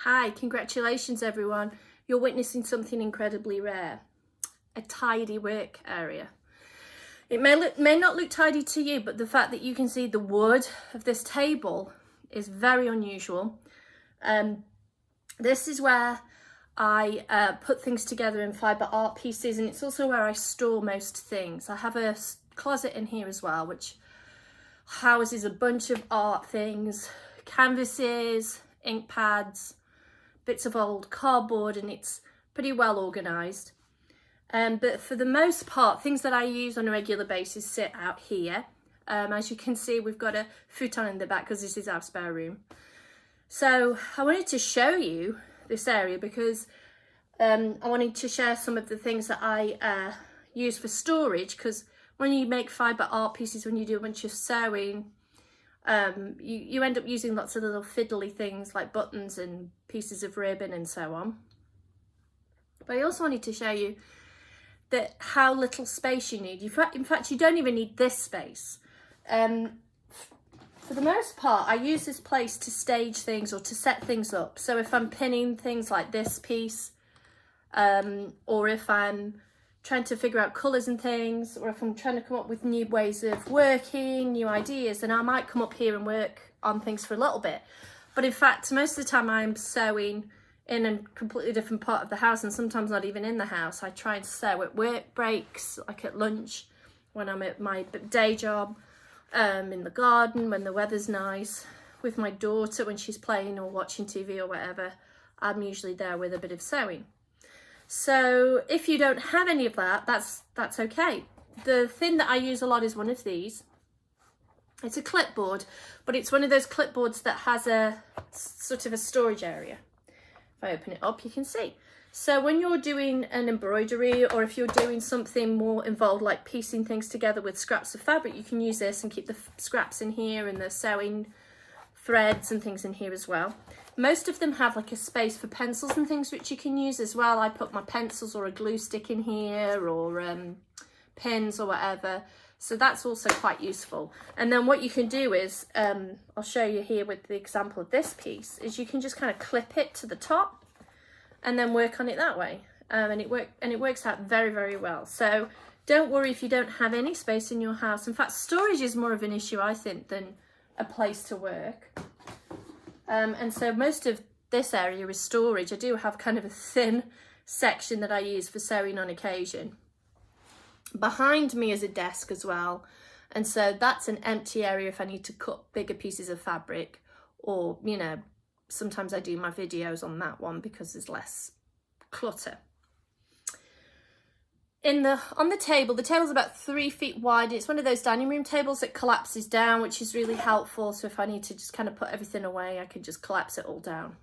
Hi, congratulations everyone. You're witnessing something incredibly rare. A tidy work area. It may not look tidy to you, but the fact that you can see the wood of this table is very unusual. This is where I put things together in fibre art pieces, and it's also where I store most things. I have a closet in here as well, which houses a bunch of art things, canvases, ink pads, bits of old cardboard, and it's pretty well organised. But for the most part, things that I use on a regular basis sit out here. As you can see, we've got a futon in the back because this is our spare room. So I wanted to show you this area because I wanted to share some of the things that I use for storage, because when you make fibre art pieces, when you do a bunch of sewing, you end up using lots of little fiddly things like buttons and pieces of ribbon and so on. But I also wanted to show you that how little space you need. In fact, you don't even need this space. For the most part, I use this place to stage things or to set things up. So if I'm pinning things like this piece, or if I'm trying to figure out colours and things, or if I'm trying to come up with new ways of working, new ideas, then I might come up here and work on things for a little bit. But in fact, most of the time I'm sewing in a completely different part of the house, and sometimes not even in the house. I try and sew at work breaks, like at lunch, when I'm at my day job, in the garden, when the weather's nice, with my daughter when she's playing or watching TV or whatever. I'm usually there with a bit of sewing. So if you don't have any of that, that's okay. The thing that I use a lot is one of these. It's a clipboard, but it's one of those clipboards that has a sort of a storage area. If I open it up, you can see. So when you're doing an embroidery, or if you're doing something more involved like piecing things together with scraps of fabric, you can use this and keep the scraps in here and the sewing threads and things in here as well. Most of them have like a space for pencils and things which you can use as well. I put my pencils or a glue stick in here, or pins or whatever. So that's also quite useful. And then what you can do is, I'll show you here with the example of this piece, is you can just kind of clip it to the top and then work on it that way. And it works out very, very well. So don't worry if you don't have any space in your house. In fact, storage is more of an issue, I think, than a place to work. And so most of this area is storage. I do have kind of a thin section that I use for sewing on occasion. Behind me is a desk as well, and so that's an empty area if I need to cut bigger pieces of fabric, or sometimes I do my videos on that one because there's less clutter. On the table's about 3 feet wide. It's one of those dining room tables that collapses down, which is really helpful. So if I need to just kind of put everything away, I can just collapse it all down.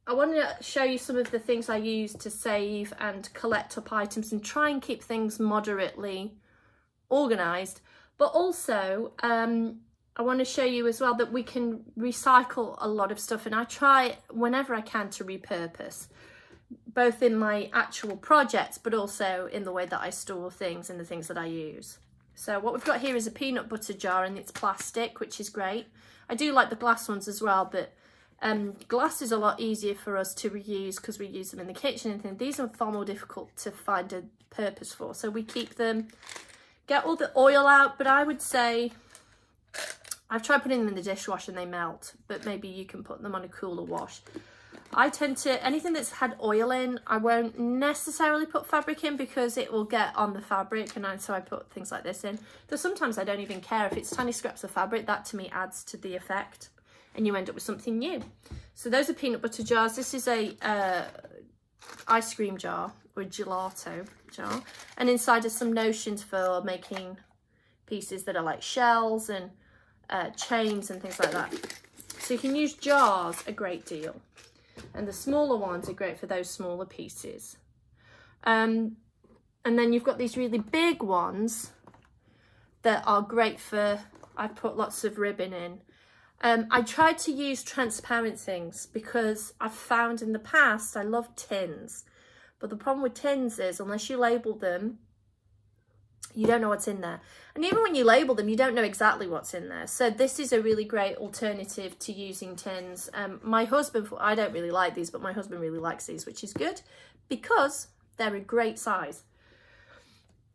I want to show you some of the things I use to save and collect up items and try and keep things moderately organised. But also, I want to show you as well that we can recycle a lot of stuff, and I try whenever I can to repurpose, both in my actual projects, but also in the way that I store things and the things that I use. So what we've got here is a peanut butter jar, and it's plastic, which is great. I do like the glass ones as well, but glass is a lot easier for us to reuse because we use them in the kitchen and things. These are far more difficult to find a purpose for, so we keep them, get all the oil out. But I would say, I've tried putting them in the dishwasher and they melt, but maybe you can put them on a cooler wash. I tend to, anything that's had oil in, I won't necessarily put fabric in because it will get on the fabric, and so I put things like this in. Though sometimes I don't even care if it's tiny scraps of fabric. That to me adds to the effect, and you end up with something new. So those are peanut butter jars. This is a ice cream jar, or a gelato jar, and inside are some notions for making pieces that are like shells and chains and things like that. So you can use jars a great deal, and the smaller ones are great for those smaller pieces. And then you've got these really big ones that are great for, I put lots of ribbon in. I tried to use transparent things because I've found in the past I love tins, but the problem with tins is unless you label them, you don't know what's in there. And even when you label them, you don't know exactly what's in there. So this is a really great alternative to using tins. My husband, I don't really like these, but my husband really likes these, which is good because they're a great size.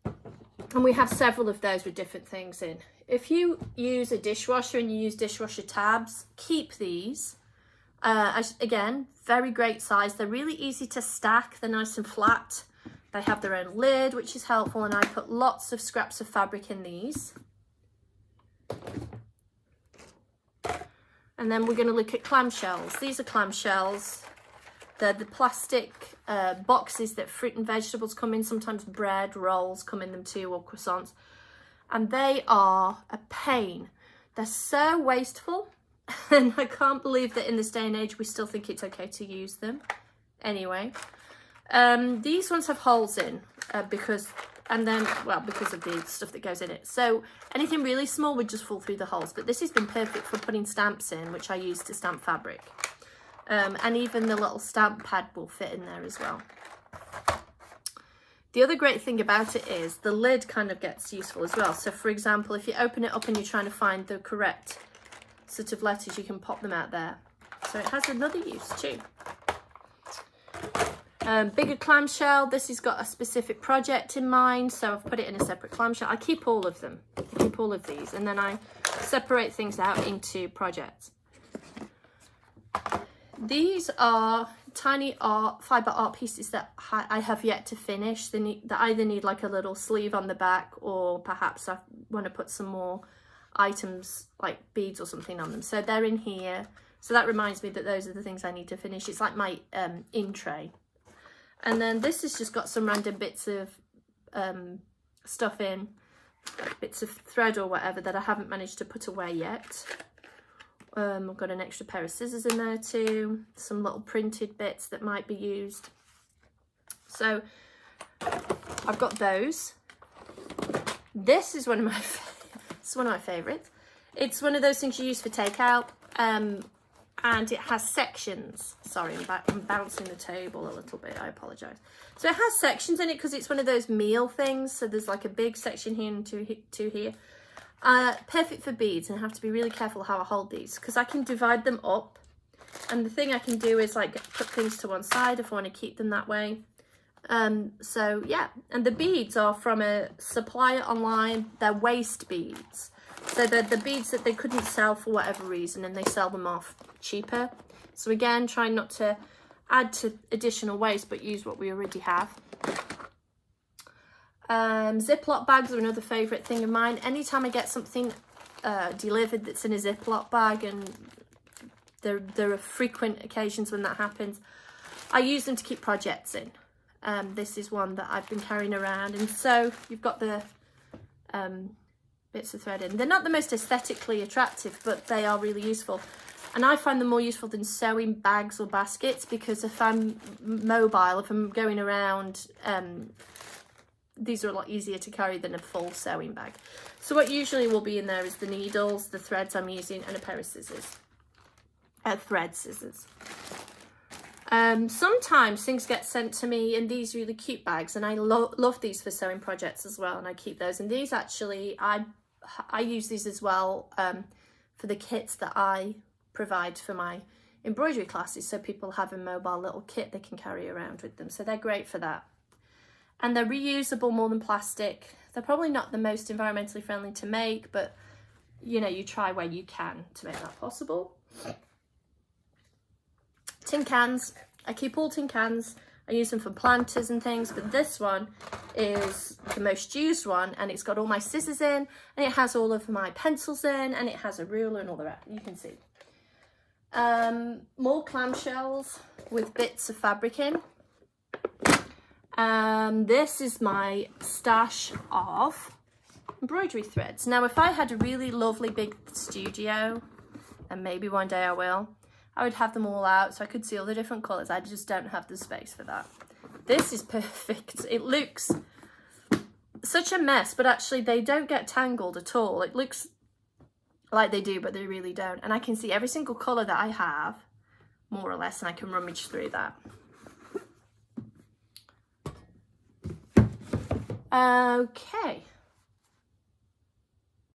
And we have several of those with different things in. If you use a dishwasher and you use dishwasher tabs, keep these. Again, very great size. They're really easy to stack. They're nice and flat. They have their own lid, which is helpful, and I put lots of scraps of fabric in these. And then we're going to look at clamshells. These are clamshells. They're the plastic boxes that fruit and vegetables come in. Sometimes bread, rolls come in them too, or croissants. And they are a pain. They're so wasteful. And I can't believe that in this day and age, we still think it's okay to use them. Anyway. These ones have holes in because of the stuff that goes in it. So anything really small would just fall through the holes. But this has been perfect for putting stamps in, which I use to stamp fabric. And even the little stamp pad will fit in there as well. The other great thing about it is the lid kind of gets useful as well. So for example, if you open it up and you're trying to find the correct sort of letters, you can pop them out there. So it has another use too. Bigger clamshell. This has got a specific project in mind, so I've put it in a separate clamshell. I keep all of them. I keep all of these, and then I separate things out into projects. These are tiny fiber art pieces that I have yet to finish. They either need like a little sleeve on the back, or perhaps I want to put some more items like beads or something on them. So they're in here. So that reminds me that those are the things I need to finish. It's like my in tray. And then this has just got some random bits of stuff in, like bits of thread or whatever that I haven't managed to put away yet. I've got an extra pair of scissors in there too, some little printed bits that might be used. So I've got those. This is one of my favourites. It's one of those things you use for takeout. And it has sections. Sorry, I'm bouncing the table a little bit. I apologise. So it has sections in it because it's one of those meal things. So there's like a big section here and two here. Perfect for beads, and I have to be really careful how I hold these because I can divide them up. And the thing I can do is like put things to one side if I want to keep them that way. So yeah, and the beads are from a supplier online. They're waste beads. So they're the beads that they couldn't sell for whatever reason, and they sell them off cheaper. So again, try not to add to additional waste, but use what we already have. Ziploc bags are another favourite thing of mine. Anytime I get something delivered that's in a Ziploc bag, and there are frequent occasions when that happens, I use them to keep projects in. This is one that I've been carrying around, and so you've got the bits of thread in. They're not the most aesthetically attractive, but they are really useful. And I find them more useful than sewing bags or baskets, because if I'm mobile, if I'm going around, these are a lot easier to carry than a full sewing bag. So what usually will be in there is the needles, the threads I'm using, and a pair of scissors. Thread scissors. Sometimes things get sent to me in these really cute bags, and I love these for sewing projects as well, and I keep those. And these actually, I use these as well for the kits that I provide for my embroidery classes, so people have a mobile little kit they can carry around with them. So they're great for that. And they're reusable more than plastic. They're probably not the most environmentally friendly to make, but you know, you try where you can to make that possible. Tin cans. I keep all tin cans. I use them for planters and things, but this one is the most used one, and it's got all my scissors in, and it has all of my pencils in, and it has a ruler and all the rest. You can see. More clamshells with bits of fabric in. This is my stash of embroidery threads. Now, if I had a really lovely big studio, and maybe one day I will, I would have them all out so I could see all the different colours. I just don't have the space for that. This is perfect. It looks such a mess, but actually they don't get tangled at all. It looks like they do, but they really don't. And I can see every single colour that I have, more or less, and I can rummage through that. Okay.